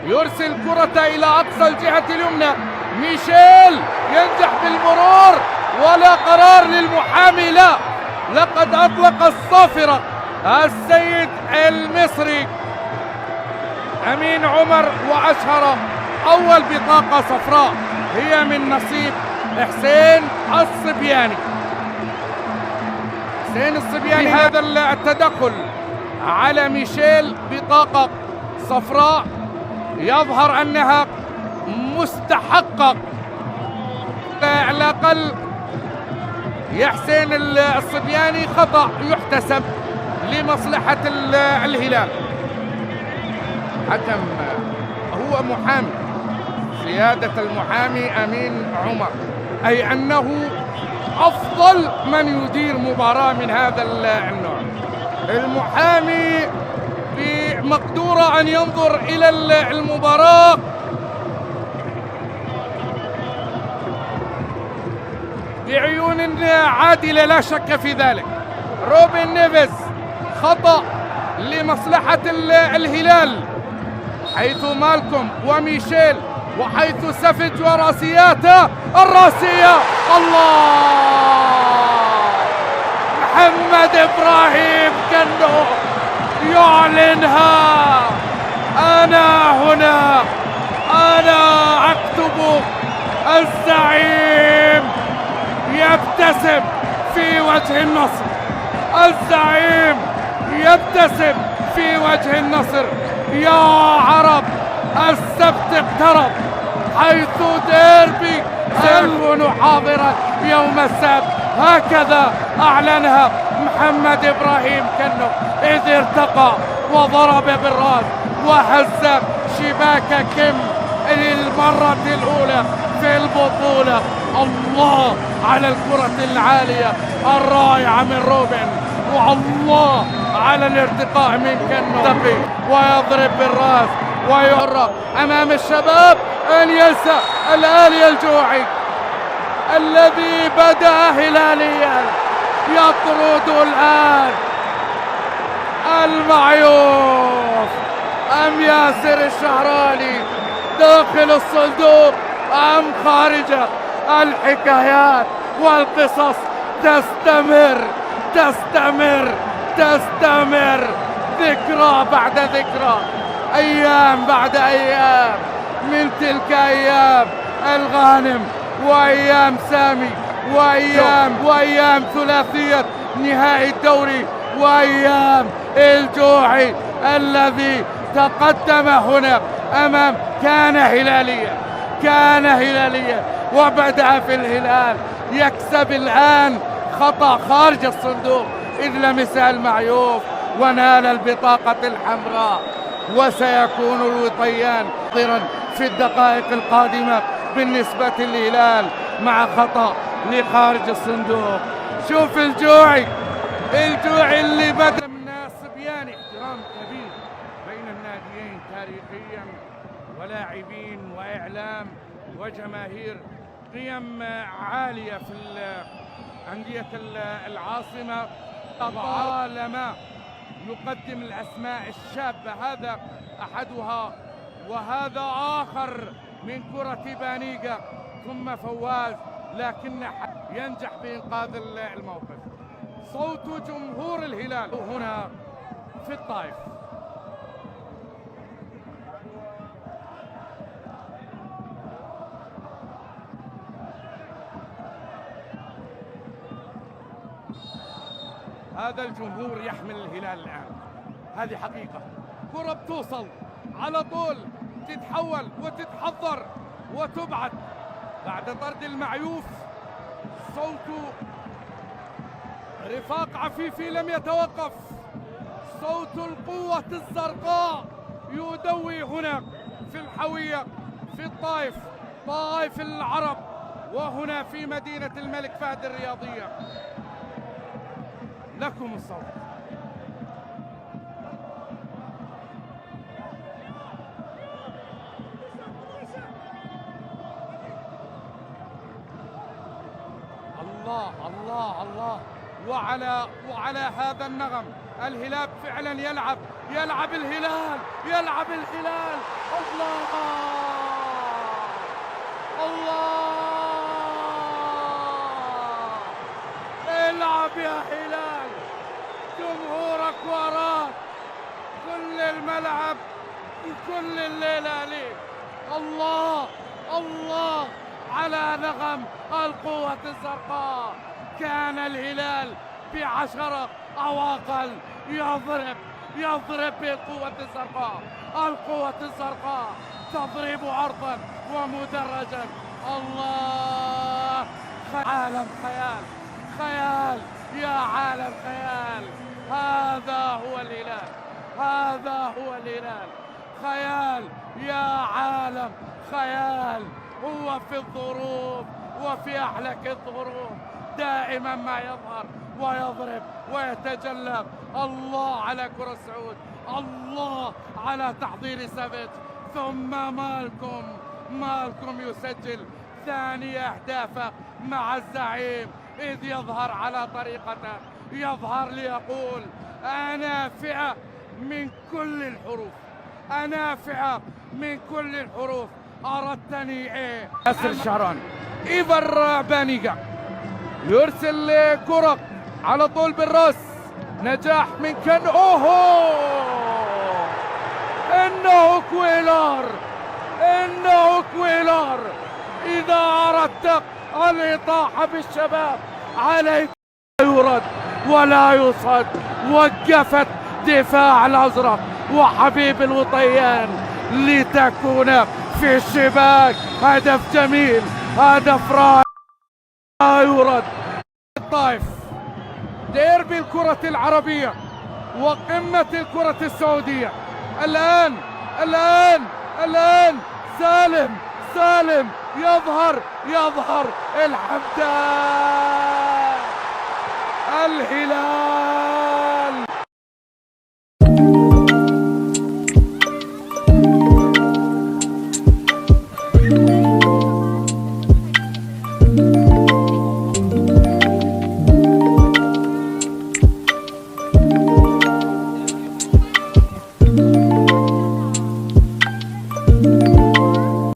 يرسل كرة إلى أقصى الجهة اليمنى. ميشيل ينجح بالمرور ولا قرار للمحامي. لا، لقد أطلق الصافرة السيد المصري أمين عمر وأشهر أول بطاقة صفراء هي من نصيب حسين الصبياني. حسين الصبياني هذا التدخل على ميشيل بطاقة صفراء يظهر أنها مستحقة على الأقل. يا حسين الصبياني خطأ يحتسب لمصلحة الهلال. حكم هو محامي، سيادة المحامي أمين عمر، أي أنه أفضل من يدير مباراة من هذا النوع. المحامي بمقدوره أن ينظر إلى المباراة بعيون عادلة لا شك في ذلك. روبن نيفيز خطأ لمصلحة الهلال، حيث مالكم وميشيل وحيث سفج وراسياته الراسية. الله، محمد إبراهيم كنو يعلنها. أنا هنا، أنا أكتب. الزعيم يبتسم في وجه النصر، الزعيم يبتسم في وجه النصر. يا عرب، السبت اقترب، حيث ديربي سيكون حاضرا يوم السبت. هكذا أعلنها محمد إبراهيم كنو إذ ارتقى وضرب بالرأس وهز شباك كيم للمرة الأولى في البطولة. الله على الكرة العالية الرائعة من روبن، والله على الارتقاء من كنو، ويضرب بالرأس ويهرب أمام الشباب. أن ينسى الآلي الجوعي الذي بدأ هلاليا يطرد الآن المعيوف. أم ياسر الشهراني داخل الصندوق أم خارجه؟ الحكايات والقصص تستمر تستمر تستمر، ذكرى بعد ذكرى، أيام بعد أيام من تلك أيام الغانم وأيام سامي وأيام ثلاثية نهائي الدوري وأيام الجوعي الذي تقدم هنا أمام كان هلاليا وبدأ في الهلال يكسب الآن خطأ خارج الصندوق إذ لمس المعيوف ونال البطاقة الحمراء. وسيكون الوطيان ضرا في الدقائق القادمة بالنسبة للهلال مع خطأ لخارج الصندوق. شوف الجوعي اللي بدأ من الصبياني. احترام كبير بين الناديين تاريخيا ولاعبين وإعلام وجماهير، قيم عالية في أندية العاصمة. طالما يقدم الأسماء الشابة، هذا أحدها وهذا آخر من كرة بانيجا ثم فواز، لكن ينجح بإنقاذ الموقف. صوت جمهور الهلال هنا في الطائف. هذا الجمهور يحمل الهلال الآن، هذه حقيقة. كرة بتوصل على طول، تتحول وتتحضر وتبعد بعد طرد المعيوف. صوت رفاق عفيفي لم يتوقف، صوت القوة الزرقاء يدوي هنا في الحوية في الطائف، طائف العرب، وهنا في مدينة الملك فهد الرياضية. لكم الصوت. الله الله الله، وعلى هذا النغم الهلال فعلا يلعب الهلال، يلعب الهلال. الله الله، العب يا هلال، جمهورك وراك، كل الملعب، كل الليلة ليك. الله الله على نغم القوة الزرقاء. كان الهلال ب10 أو أقل يضرب بالقوة الزرقاء. القوة الزرقاء تضرب عرضا ومدرجا. الله، عالم خيال يا عالم خيال. هذا هو الهلال، خيال يا عالم خيال. هو في الظروف وفي أحلك الظروف دائما ما يظهر ويضرب ويتجلب. الله على كرة سعود، الله على تحضير سافيتش، ثم مالكم يسجل ثاني أهدافه مع الزعيم، إذ يظهر على طريقته، يظهر ليقول أنا فئة من كل الحروف، أنا فئة من كل الحروف. أردتني إيه؟ ياسر الشهراني، إيفر بانيجا يرسل كرة على طول بالراس، نجاح من كان. أوهو، إنه كويلار. إذا أردت الإطاحة بالشباب عليك يرد ولا يصد. وقفت دفاع الأزرق وحبيب الوطيان لتكون في الشباك. هدف جميل، هدف رائع يرد. الطائف، ديربي الكرة العربية وقمة الكرة السعودية. الآن سالم يظهر الحمدان. الهلال